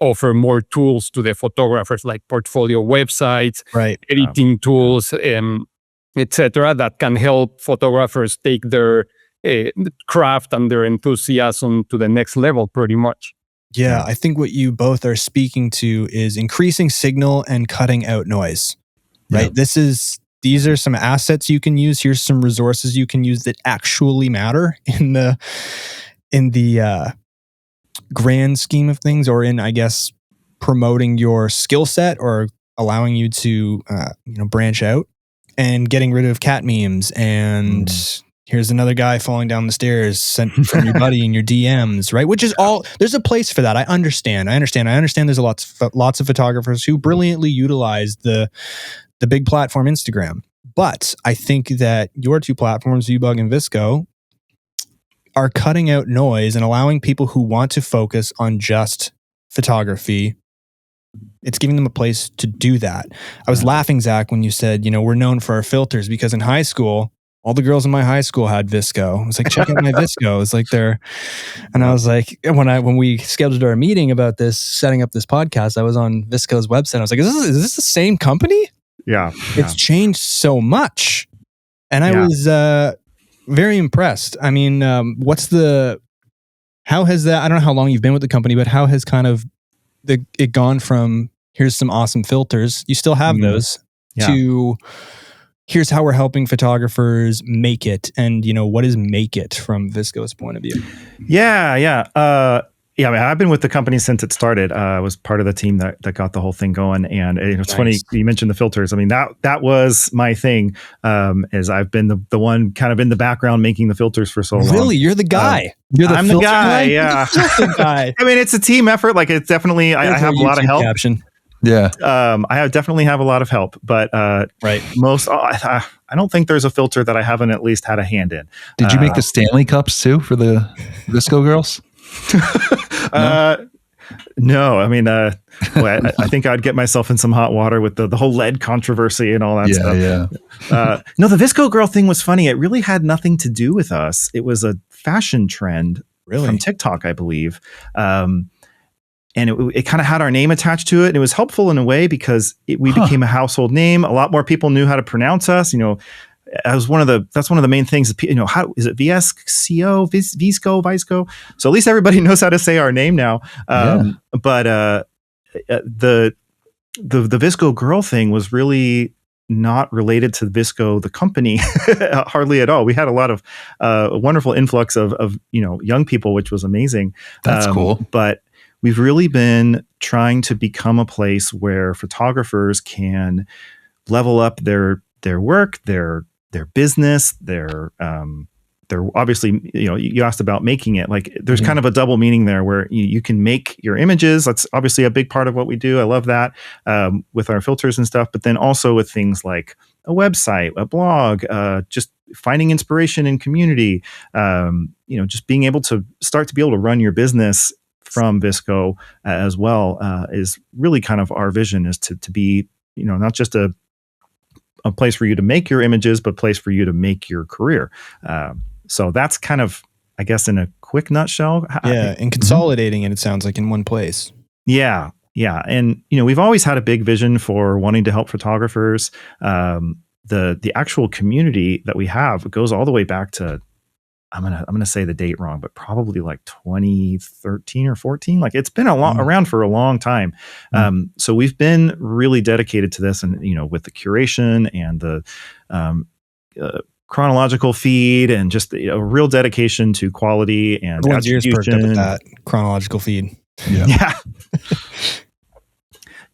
offer more tools to the photographers, like portfolio websites, editing tools, etc., that can help photographers take their craft and their enthusiasm to the next level, pretty much. Yeah, I think what you both are speaking to is increasing signal and cutting out noise. Right? Yeah. These are some assets you can use. Here's some resources you can use that actually matter in the grand scheme of things, or in, I guess, promoting your skill set, or allowing you to branch out, and getting rid of cat memes and here's another guy falling down the stairs sent from your buddy in your DMs, right? Which is all, there's a place for that. I understand. There's lots of photographers who brilliantly utilize the big platform Instagram. But I think that your two platforms, VIEWBUG and VSCO, are cutting out noise and allowing people who want to focus on just photography, it's giving them a place to do that. I was laughing, Zach, when you said, we're known for our filters, because in high school, all the girls in my high school had VSCO. I was like, check out my VSCO. It's like and I was like, when we scheduled our meeting about this, setting up this podcast, I was on VSCO's website. I was like, is this the same company? Yeah. It's changed so much. And I was very impressed. I mean, how has that, I don't know how long you've been with the company, but how has kind of it gone from here's some awesome filters, you still have those, to here's how we're helping photographers make it. And what is make it from VSCO's point of view? I mean, I've been with the company since it started. I was part of the team that got the whole thing going. And it's funny you mentioned the filters. I mean, that was my thing. As I've been the one kind of in the background making the filters for so long. Really, you're the guy. I'm the guy. Yeah, the guy. I mean, it's a team effort. Like, it's definitely. I have a lot of help. Caption. Yeah. I definitely have a lot of help, but most. I don't think there's a filter that I haven't at least had a hand in. Did you make the Stanley Cups too for the VSCO girls? No, I mean, I think I'd get myself in some hot water with the whole lead controversy and all that stuff. Yeah. No, the VSCO girl thing was funny. It really had nothing to do with us. It was a fashion trend from TikTok, I believe. And it kind of had our name attached to it. And it was helpful in a way because we became a household name. A lot more people knew how to pronounce us. That's one of the main things. How is it? VSCO, VSCO. So at least everybody knows how to say our name now. But the VSCO girl thing was really not related to VSCO, the company, hardly at all. We had a lot of wonderful influx of young people, which was amazing. That's cool. But we've really been trying to become a place where photographers can level up their work, their business, they're obviously, you asked about making it. Like, there's kind of a double meaning there where you can make your images. That's obviously a big part of what we do. I love that with our filters and stuff, but then also with things like a website, a blog, just finding inspiration in community, just being able to start to be able to run your business from VSCO as well is really kind of our vision, is to be, not just a place for you to make your images, but a place for you to make your career. So that's kind of, I guess, in a quick nutshell. Yeah, and consolidating it sounds like in one place. Yeah. And, we've always had a big vision for wanting to help photographers. The actual community that we have goes all the way back to, I'm gonna say the date wrong, but probably like 2013 or 14. Like, it's been around for a long time. So we've been really dedicated to this, and with the curation and the chronological feed, and just a real dedication to quality and everyone's ears perked up at that chronological feed. Yeah.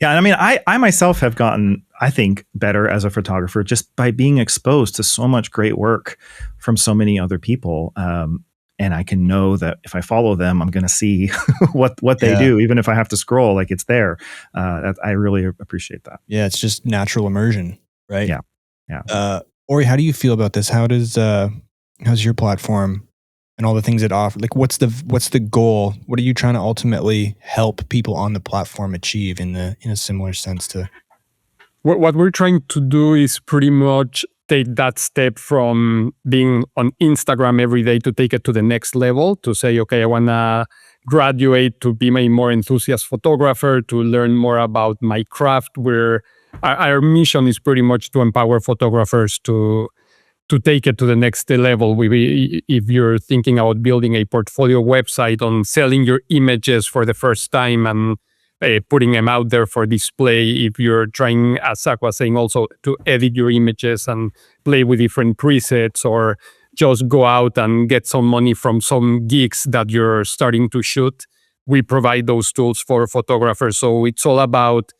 Yeah, and I mean, I myself have gotten, I think, better as a photographer just by being exposed to so much great work from so many other people. And I can know that if I follow them, I'm going to see what they do, even if I have to scroll, like, it's there. I really appreciate that. Yeah, it's just natural immersion, right? Yeah. Ori, how do you feel about this? How's your platform and all the things it offers? Like, what's the goal? What are you trying to ultimately help people on the platform achieve in a similar sense to? What we're trying to do is pretty much take that step from being on Instagram every day to take it to the next level, to say, okay, I want to graduate to be a more enthusiast photographer, to learn more about my craft, where our mission is pretty much to empower photographers to take it to the next level. If you're thinking about building a portfolio website on selling your images for the first time and putting them out there for display, if you're trying, as Zach was saying, also to edit your images and play with different presets, or just go out and get some money from some gigs that you're starting to shoot, we provide those tools for photographers. So it's all about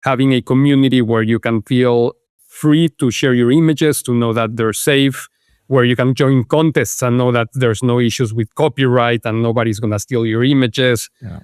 having a community where you can feel free to share your images, to know that they're safe, where you can join contests and know that there's no issues with copyright and nobody's going to steal your images. Yeah.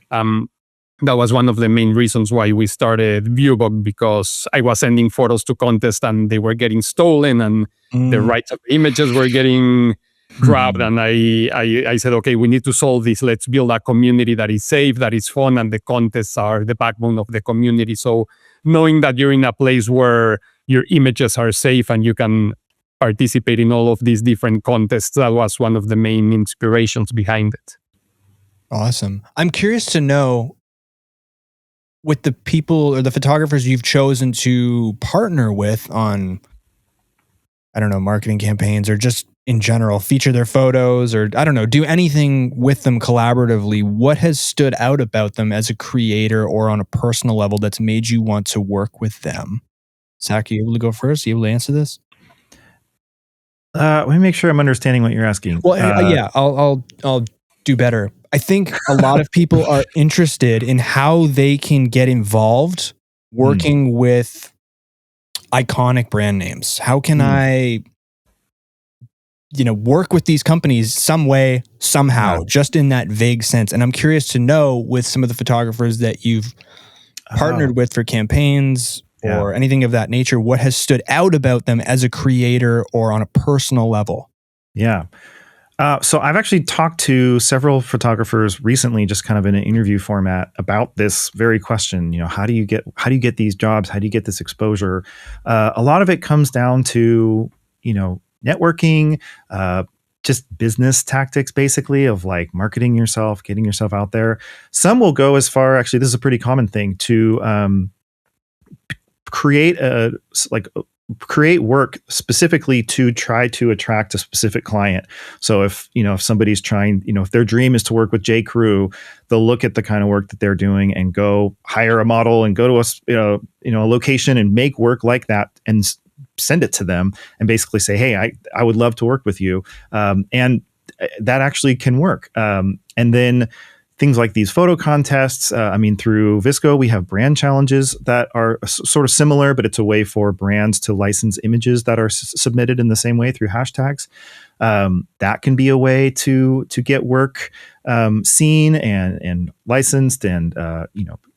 That was one of the main reasons why we started VIEWBUG, because I was sending photos to contests and they were getting stolen, and the rights of images were getting grabbed. And I said, okay, we need to solve this. Let's build a community that is safe, that is fun, and the contests are the backbone of the community. So knowing that you're in a place where your images are safe and you can participate in all of these different contests, that was one of the main inspirations behind it. Awesome. I'm curious to know, with the people or the photographers you've chosen to partner with on, I don't know, marketing campaigns or just in general, feature their photos or, I don't know, do anything with them collaboratively, what has stood out about them as a creator or on a personal level that's made you want to work with them? Zach, are you able to go first? Are you able to answer this? Let me make sure I'm understanding what you're asking. Well, yeah, I'll do better. I think a lot of people are interested in how they can get involved working with iconic brand names. How can I, work with these companies some way, somehow, just in that vague sense? And I'm curious to know, with some of the photographers that you've partnered with for campaigns or anything of that nature, what has stood out about them as a creator or on a personal level? Yeah. So I've actually talked to several photographers recently, just kind of in an interview format, about this very question. How do you get these jobs? How do you get this exposure? A lot of it comes down to, networking, just business tactics, basically, of like marketing yourself, getting yourself out there. Some will go as far, actually, this is a pretty common thing, to create work specifically to try to attract a specific client. So if somebody's trying, if their dream is to work with J. Crew, they'll look at the kind of work that they're doing and go hire a model and go to a location and make work like that and send it to them and basically say, hey, I would love to work with you. And that actually can work. And then things like these photo contests. Through VSCO, we have brand challenges that are sort of similar, but it's a way for brands to license images that are submitted in the same way through hashtags. That can be a way to get work seen and licensed and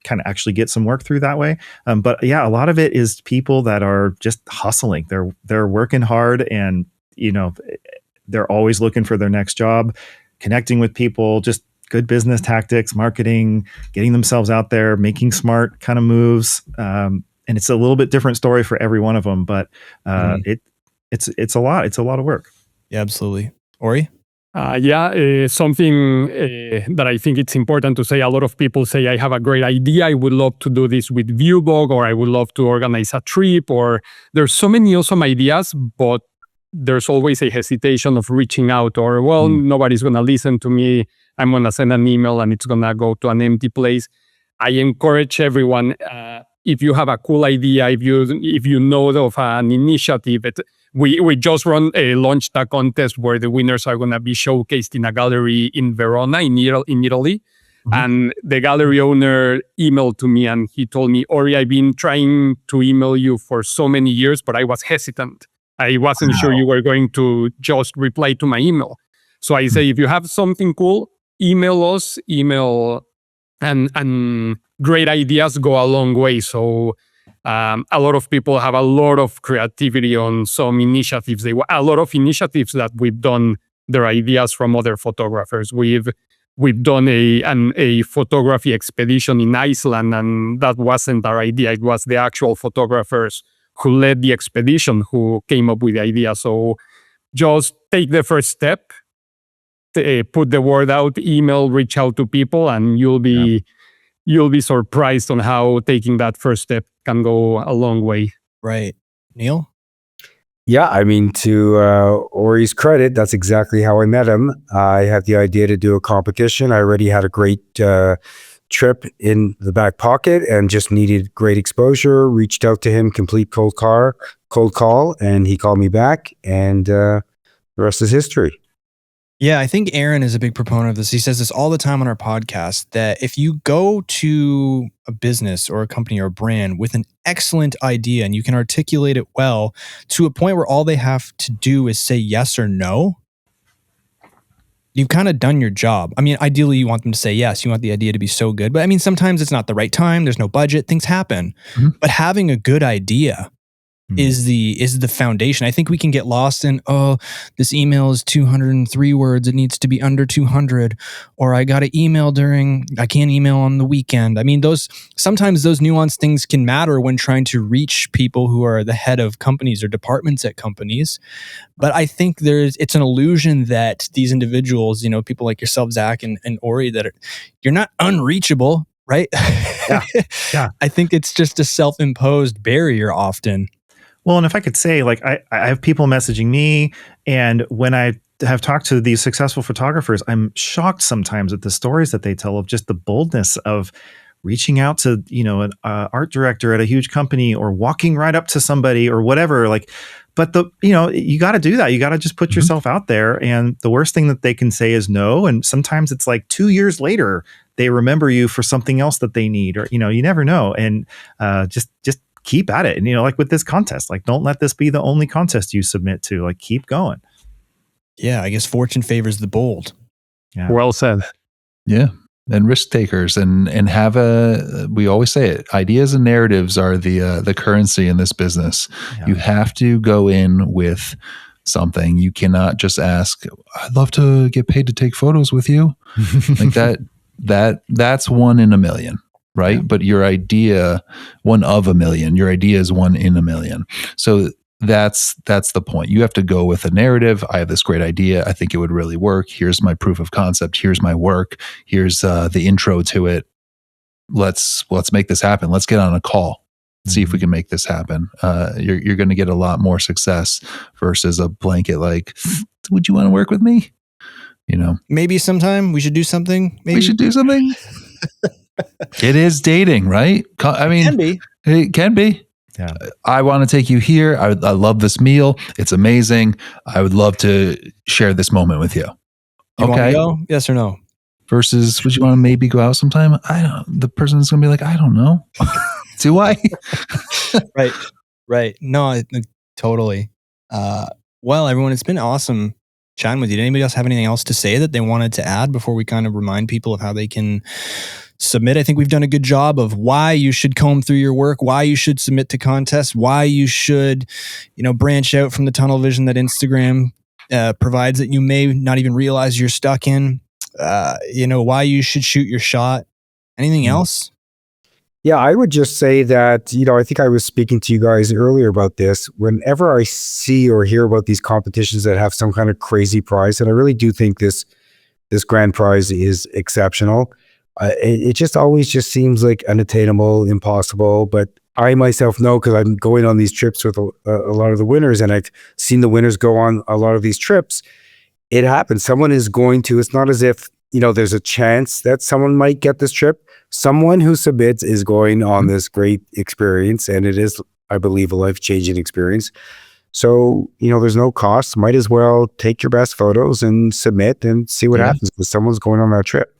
kind of actually get some work through that way. But yeah, a lot of it is people that are just hustling. They're working hard, and they're always looking for their next job, connecting with people, just good business tactics, marketing, getting themselves out there, making smart kind of moves. And it's a little bit different story for every one of them, but it's a lot. It's a lot of work. Yeah, absolutely. Ori? Something that I think it's important to say. A lot of people say, I have a great idea. I would love to do this with VIEWBUG, or I would love to organize a trip, or there's so many awesome ideas, but there's always a hesitation of reaching out, or, nobody's going to listen to me. I'm going to send an email and it's going to go to an empty place. I encourage everyone, if you have a cool idea, if you know of an initiative, we just launched a contest where the winners are going to be showcased in a gallery in Verona, in Italy. And the gallery owner emailed to me and he told me, Ori, I've been trying to email you for so many years, but I was hesitant. I wasn't sure you were going to just reply to my email. So I say, if you have something cool, email us. And great ideas go a long way. So a lot of people have a lot of creativity on some initiatives. A lot of initiatives that we've done, their ideas from other photographers. We've done a photography expedition in Iceland, and that wasn't our idea. It was the actual photographers who led the expedition who came up with the idea. So just take the first step, put the word out, email, reach out to people, and you'll be surprised on how taking that first step can go a long way. Right. Neil? Yeah, to Ori's credit, that's exactly how I met him. I had the idea to do a competition. I already had a great trip in the back pocket and just needed great exposure. Reached out to him, complete cold call, and he called me back, and the rest is history. Yeah, I think Aaron is a big proponent of this. He says this all the time on our podcast, that if you go to a business or a company or a brand with an excellent idea and you can articulate it well to a point where all they have to do is say yes or no, you've kind of done your job. Ideally, you want them to say yes. You want the idea to be so good. But sometimes it's not the right time. There's no budget. Things happen. But having a good idea is the foundation. I think we can get lost in, this email is 203 words. It needs to be under 200. Or I got to email I can't email on the weekend. Sometimes those nuanced things can matter when trying to reach people who are the head of companies or departments at companies. But I think it's an illusion that these individuals, people like yourself, Zach, and Ori, you're not unreachable, right? Yeah. I think it's just a self-imposed barrier often. Well, and if I could say, like, I have people messaging me, and when I have talked to these successful photographers, I'm shocked sometimes at the stories that they tell of just the boldness of reaching out to, an art director at a huge company, or walking right up to somebody or whatever. Like, but you got to do that. You got to just put yourself out there. And the worst thing that they can say is no. And sometimes it's like 2 years later, they remember you for something else that they need, or, you never know. And just keep at it. And, like with this contest, like, don't let this be the only contest you submit to. Like, keep going. Yeah, I guess fortune favors the bold. Yeah. Well said. Yeah. And risk takers, and have we always say it, ideas and narratives are the currency in this business. Yeah. You have to go in with something. You cannot just ask, I'd love to get paid to take photos with you. Like that's 1 in a million, right? Yeah. But your idea, 1 of a million, your idea is 1 in a million. So that's the point. You have to go with a narrative. I have this great idea. I think it would really work. Here's my proof of concept. Here's my work. Here's the intro to it. Let's make this happen. Let's get on a call. See if we can make this happen. You're going to get a lot more success versus a blanket like, would you want to work with me? Maybe sometime we should do something. Maybe we should do something. It is dating, right? I mean, it can be. Yeah. I want to take you here. I love this meal. It's amazing. I would love to share this moment with you. You want to go? Yes or no? Versus, would you want to maybe go out sometime? The person's going to be like, I don't know. Do I? Right. No, totally. Well, everyone, it's been awesome chatting with you. Did anybody else have anything else to say that they wanted to add before we kind of remind people of how they can submit? I think we've done a good job of why you should comb through your work, why you should submit to contests, why you should, branch out from the tunnel vision that Instagram provides that you may not even realize you're stuck in, why you should shoot your shot. Anything else? Yeah, I would just say that, I think I was speaking to you guys earlier about this. Whenever I see or hear about these competitions that have some kind of crazy prize, and I really do think this grand prize is exceptional, it just always just seems like unattainable, impossible. But I myself know, because I'm going on these trips with a lot of the winners, and I've seen the winners go on a lot of these trips. It happens. Someone is going to, it's not as if, there's a chance that someone might get this trip. Someone who submits is going on this great experience, and it is, I believe, a life-changing experience. So, there's no cost. Might as well take your best photos and submit and see what happens, because someone's going on that trip.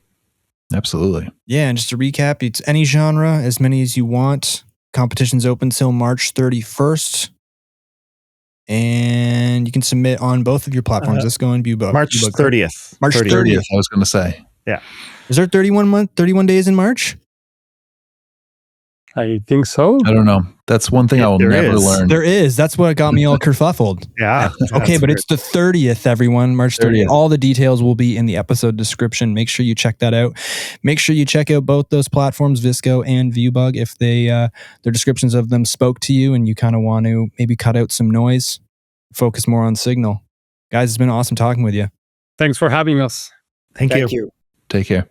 Absolutely. Yeah, and just to recap, it's any genre, as many as you want. Competition's open till March 31st. And you can submit on both of your platforms. Let's go and ViewBug. March 30th. March 30th. I was going to say. Yeah. Is there 31 days in March? I think so. I don't know. That's one thing I will never learn. There is. That's what got me all kerfuffled. Yeah. Okay, but it's the 30th, everyone. March 30th. All the details will be in the episode description. Make sure you check that out. Make sure you check out both those platforms, VSCO and ViewBug, if their descriptions of them spoke to you and you kind of want to maybe cut out some noise, focus more on signal. Guys, it's been awesome talking with you. Thanks for having us. Thank you. Take care.